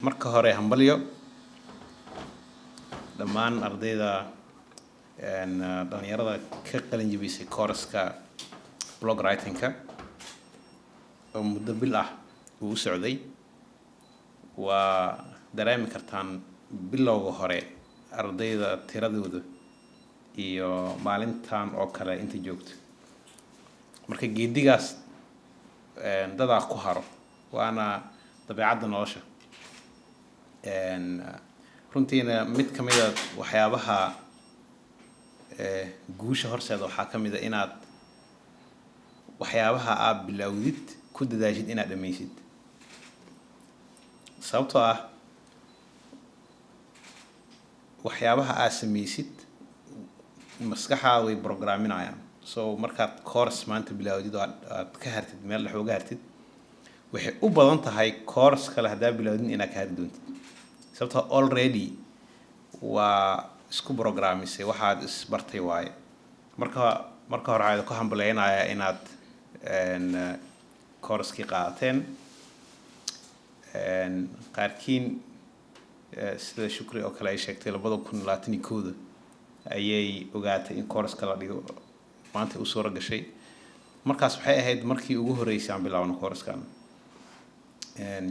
marka hore hambalyo dhammaan ardayda dhalinyarada ka qalin jabisay course-ka blog writing-ka oo muddo bil ah uu socday waa dareemi kartaan bilowga hore ardayda tiradooda iyo maalintan oo kale inta joogto marka geedigaas dada ku haro waana dabeecadda nolosha runtiina mid kamid ah waxyaabaha guusha horseeda waxa kamid ah inaad waxyaabaha aad bilowdid ku dadaashid inaad dhameysid sababtoo ah waxyaabaha aad sameysid maskaxaada way programinayaan so markaad course maanta bilowdid oo aad ka hartid meel dhex uga hartid waxay u badan tahay course kale hadaa bilowdin inaad ka hari doontid sababtoo already waa isku programisay waxaad isbartay waaye marka hore aad ku hambaleynayaa inaad course-kii qaateen qaarkiin sida shukri oo kale ay sheegtay 2021 ayay ogaatay in course-ka la dhigo maanta u soo gashay markaas waxay ahayd markii ugu horeysay aan bilaawno course-kan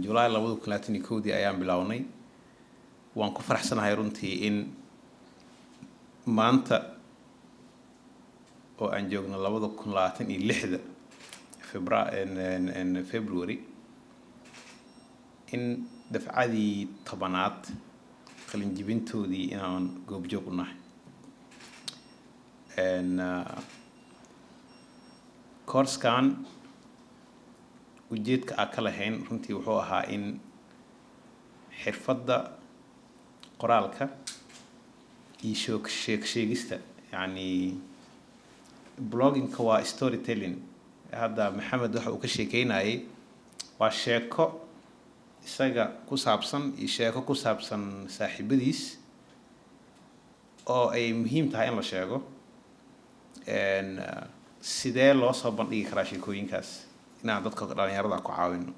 July 2021 ayaan bilawnay waan ku faraxsanahay runtii in maanta oo aan joogno 2026 February in dafcadii tobanaad qalin jibintoodii inaan goob joog u nahay course-kan ujeedka aan ka lahayn runtii wuxuu ahaa in xirfadda qoraalka iyo sheegista yani blogging-ka waa storytelling hadda Maxamed waxa uu ka sheekeynayay waa sheeko isaga ku saabsan iyo sheeko ku saabsan saaxiibadiis oo ay muhiim tahay in la sheego sidee loo soo bandhigi karaa sheekooyinkaas inaan dadka dhalinyarada ku caawino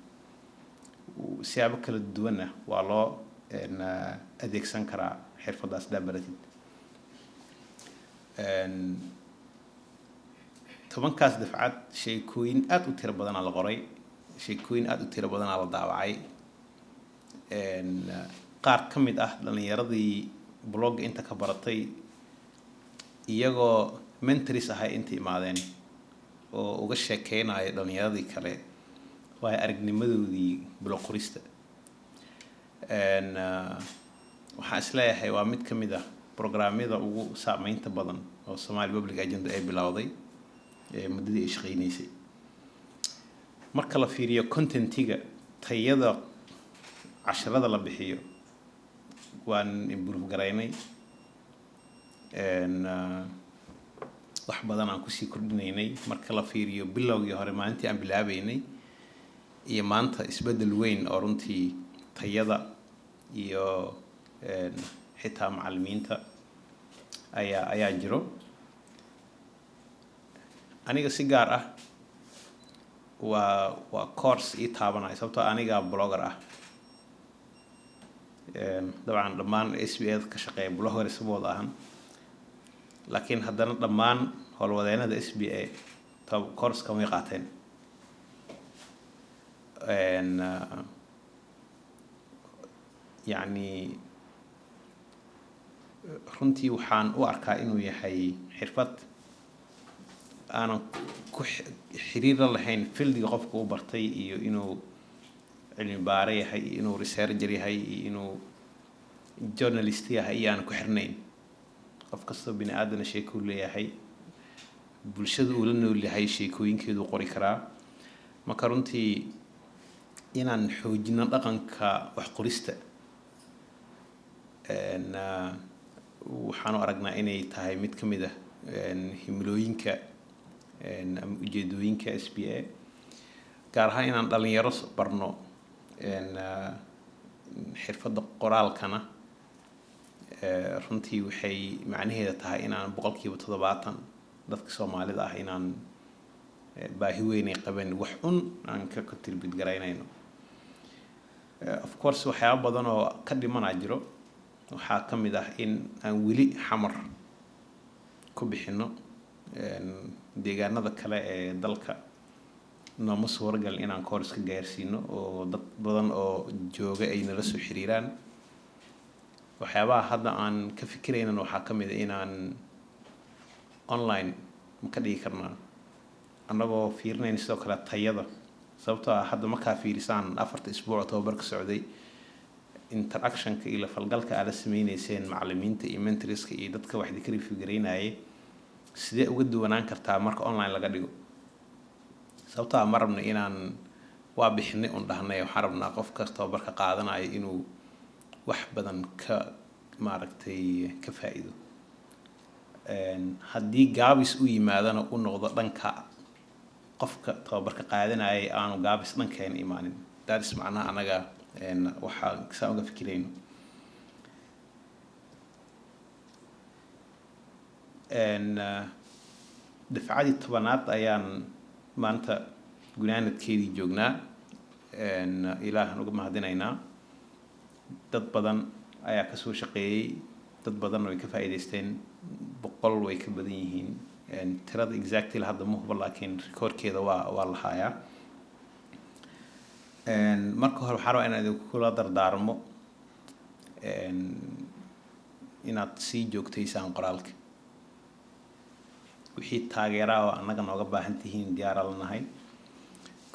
siyaabo kala duwan ah waa loo adeegsan karaa xirfadaas dabaratid tobankaas dafcad sheekooyin aad u tiro badan la qoray sheekooyin aad u tiro badan la daawacay qaar kamid ah dhalinyaradii blog inta ka baratay iyagoo mentors ahay inta imaadeen oo uga sheekeynaya dhalinyaradii kale waa aragnimadoodii blog qorista waxaan isleeyahay waa mid kamid ah programyada ugu saameynta badan oo Somali Public Agenda ay bilowday muddadii ay shaqeynaysay marka la fiiriyo contentiga tayada casharada la bixiyo waan improve gareynay wax badan aan ku sii kordhinaynay marka la fiiriyo bilowgii hore maalintii aan bilaabaynay iyo maanta isbedel weyn oo runtii tayada iyo xitaa macallimiinta ayaa jiro aniga si gaar ah waa course ii taabanay sababtoo aniga blogger ah dabcan dhammaan SBA ka shaqeeya blogger sababtoo ah laakiin haddana dhammaan howlwadeenada SBA course-ka way qaateen يعني runtii waxaan u arkaa inuu yahay xirfad aanan ku xiriir lahayn fieldiga qofka uu bartay iyo inuu cilmi baare yahay inuu researcher yahay inuu journalist yahay aan ku xirnayn qof kasta bini aadana sheeko leeyahay bulshada uu la nool yahay sheekooyinkeedu qori karaa marka runtii inaan xoojino dhaqanka wax qorista waxaan aragnaa inay tahay mid kamid ah himilooyinka ama ujeedooyinka SBA gaar ahaan inaan dhalinyaro barno xirfadda qoraalkana runtii waxay macnaheedu tahay inaan 70% dadka Soomaalida ah inaan baahi weyn ay qabeen wax aan ka contribute gareynayno of course waxyaabo badan oo ka dhimanaa jiro waxaa ka mid ah in aan weli xamar ku bixino deegaanada kale ee dalka nooma suuragal inaan course ka gaarsiino oo dad badan oo jooga ay nala soo xiriiraan waxyaabaha hadda aan ka fikirayna waxaa ka mid ah inaan online ma ka dhigi karnaa annagoo fiirinayn sidoo kale tayada sababtoo ah hadda markaa fiirisaan 4 isbuuc tababarka socday interactionka iyo falgalka aad sameeynayeen macallimiinta iyo mentorska iyo dadka wax dikri fikirinayay sidee uga duwanaan kartaa marka online laga dhigo sababtoo ah marabna inaan waa bixinay un dhahnay waxaan rabnaa qof kasta tababarka qaadanayo inuu wax badan ka maaragtay ka faa'iido haddii gaabis u yimaadana u noqdo dhanka qofka tababarka qaadanayay aanu gaabis dhankeen imaanin daadis macnaha anaga waxaa saa uga fikirayno dafcadii 10aad ayaan maanta gunaanadkeedii joognaa ilaahan uga mahadinaynaa dad badan ayaa ka soo shaqeeyay dad badan way ka faa'iideysteen 100 way ka badan yihiin tirada exactly hadda ma hubo laakiin recordkeeda waa la hayaa marka hore waxaan rabaa inaan kula dardaarmo inaad sii joogtaysaan qoraalka wixii taageeraa oo annaga nooga baahan tihiin diyaar la nahay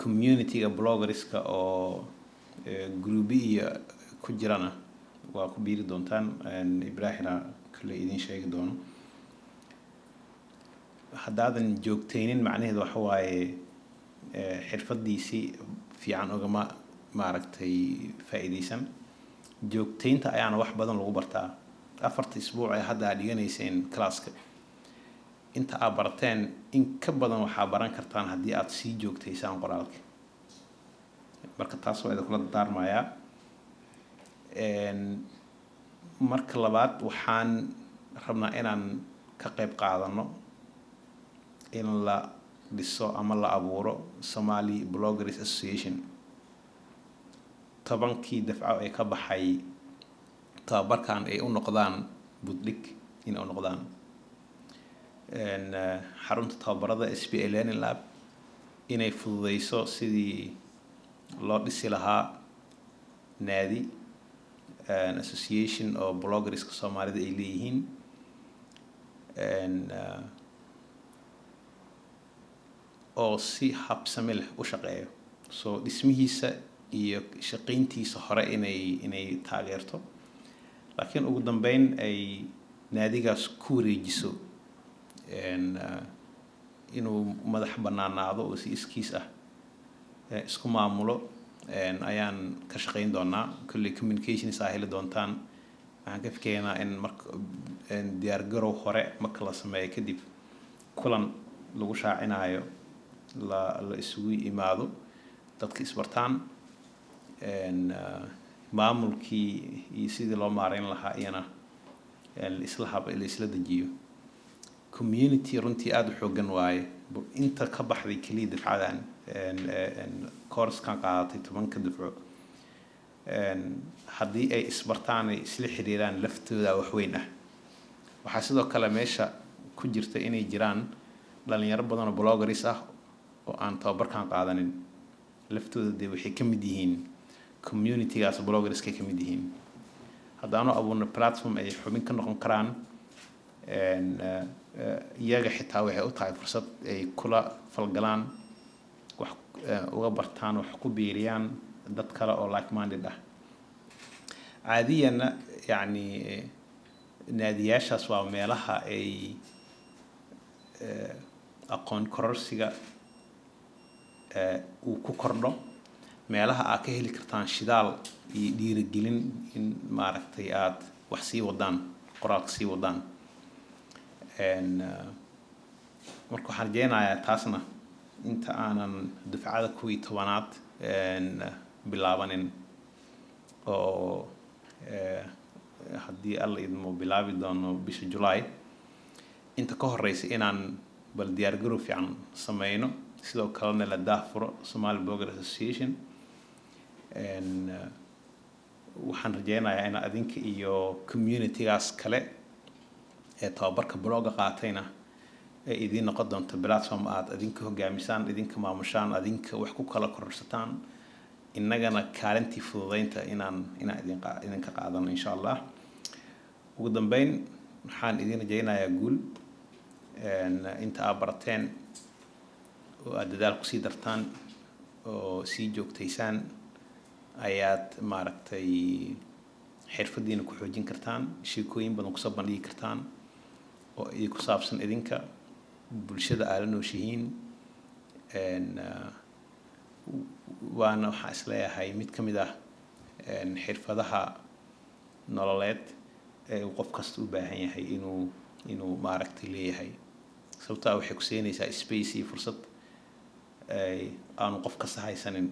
community-ga bloggerska oo group-iyo ku jirana waa ku biiri doontaan Ibrahimna kale idin sheegi doono haddaadan joogtaynin macnaheedu waxa waaye xirfadiisii fiican ogama maaragtay faa'iideysan joogtaynta ayaana wax badan lagu bartaa 4 isbuuc ay hadda dhiganayseen classka inta aad barateen in ka badan waxaa baran kartaan haddii aad sii joogtaysaan qoraalka marka taas waa idin kula dardaarmayaa marka labaad waxaan rabnaa inaan ka qayb qaadano in la dhiso ama la abuuro Somali Bloggers Association 10kii dafco ay ka baxay tababarkan ay u noqdaan buddig in ay noqdaan xarunta tababarada SPA Learning Lab inay fududeyso sidii loo dhisi lahaa naadi association oo bloggerska Soomaalida ay leeyihiin oo si habsami leh u shaqeeyo soo dhismihiisa iyo shaqeyntiisa hore inay taageerto laakiin ugu dambeyn ay naadigaas ku wareejiso inuu madax bannaanaado oo si iskiis ah isku maamulo ayaan ka shaqeyn doonaa kulli communication sahil doontaan waxaan ka fikirnaa in marka diyaar garow hore marka la sameeyo kadib kulan lagu shaacinayo la isugu imaado dadka isbartaan maamulkii iyo sidii loo maareyn lahaa iyana isla dejiyo community runtii aad u xoogan waaye inta ka baxday kaliya dafcadan course kan qaadatay 10 dafco haddii ay isbartaan ay isla xiriiraan laftooda wax weyn ah waxaa sidoo kale meesha ku jirta inay jiraan dhalinyaro badan oo bloggers ah oo aan tababarkan qaadanin laftooda de waxay ka mid yihiin community-gaas bloggerska ka mid yihiin haddaanu abuurno platform ay xubin ka noqon karaan iyaga xitaa waxay u tahay fursad ay kula falgalaan wax uga bartaan wax ku biiriyaan dad kale oo like minded ah caadiyana yani naadiyaashaas waa meelaha ay aqoon kororsiga uu ku kordho meelaha aad ka heli kartaan shidaal iyo dhiirigelin in maaragtay aad wax sii wadaan qoraalka sii wadaan marka waxaan rajeynayaa taasna inta aanan dafcada 10aad bilaabanin oo haddii alla idmo bilaabi doono bisha July inta ka horeysa inaan bal diyaar garow fiican sameyno sidoo kalena la daafuro Somali Bloggers Association waxaan rajeynayaa in adinka iyo communitygaas kale ee tababarka blogga qaatayna ay idin noqon doonto platform aad adinka hogaamisaan, idinka maamushaan, adinka wax ku kala kororsataan, innagana kaalintii fududeynta inaan idinka qaadano insha Allah. ugu dambeyn waxaan idin rajeynayaa guul inta aad barateen oo aad dadaal ku sii dartaan oo sii joogtaysaan ayaad maaragtay xirfadiina ku xoojin kartaan, sheekooyin badan kusoo bandhigi kartaan oo ay ku saabsan idinka bulshada aad la nooshihiin. waana waxaa isleeyahay mid ka mid ah xirfadaha nololeed ee qof kasta u baahan yahay inuu maaragtay leeyahay, sababtaa waxay ku siinaysaa space iyo fursad aanu qof kasta haysanin.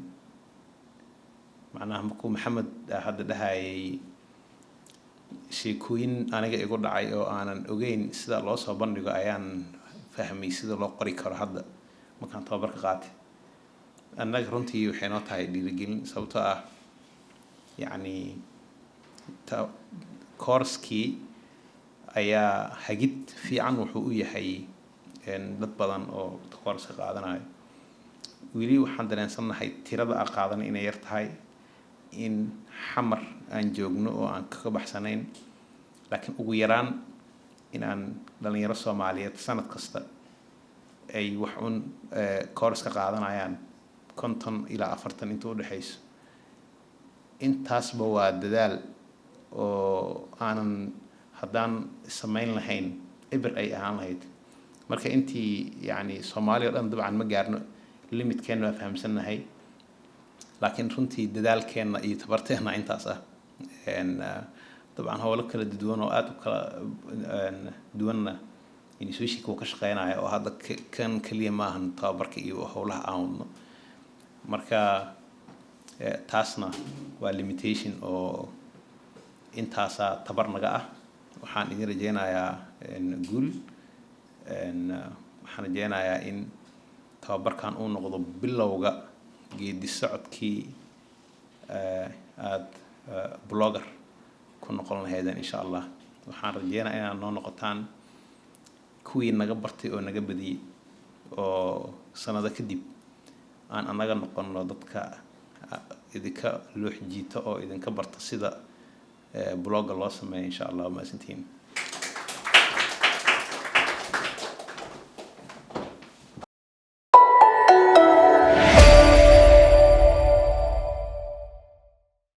macnaha markuu maxamed hadda dhahayay sheekooyin aniga igu dhacay oo aanan ogeyn sida loo soo bandhigo ayaan fahmay sida loo qori karo hadda markaan tababarka qaatay. annaga runtii waxay noo tahay dhiirigelin, sababtoo ah yacni course-kii ayaa hagid fiican wuxuu u yahay dad badan oo course-ka qaadanayo. weli waxaan dareensanahay tirada aan qaadan inay yar tahay, in xamar aan joogno oo aan kaga baxsanayn, laakiin ugu yaraan inaan dhalinyaro Soomaaliyeed sanad kasta ay wax un course ka qaadanayaan 50 ilaa 40 inta u dhaxayso. intaasba waa dadaal oo aanan haddaan samayn lahayn eber ay ahaan lahayd. marka intii yacni Soomaaliya oo dhan dabcan ma gaarno limitkeena waa fahamsanahay, laakiin runtii dadaalkeena iyo tabarteena intaas ah. dabcan hawlo kala duwan oo aad u kala duwanna institution ka shaqeynaya oo hadda kan kaliya maahan tababarka iyo hawlaha aan wadno. marka taasna waa limitation oo intaasa tabar naga ah. waxaan idin rajeynayaa guul, waxaan rajeynayaa in tababarkan uu noqdo bilowga geedi socodkii aad blogger ku noqon lahaydeen insha Allah. waxaan rajeynayaa inaad noo noqotaan kuwii naga bartay oo naga badiyay, oo sanado kadib aan anaga noqono dadka idinka loo jiito oo idinka barta sida blogga loo sameeyo insha Allah. ma asantiin.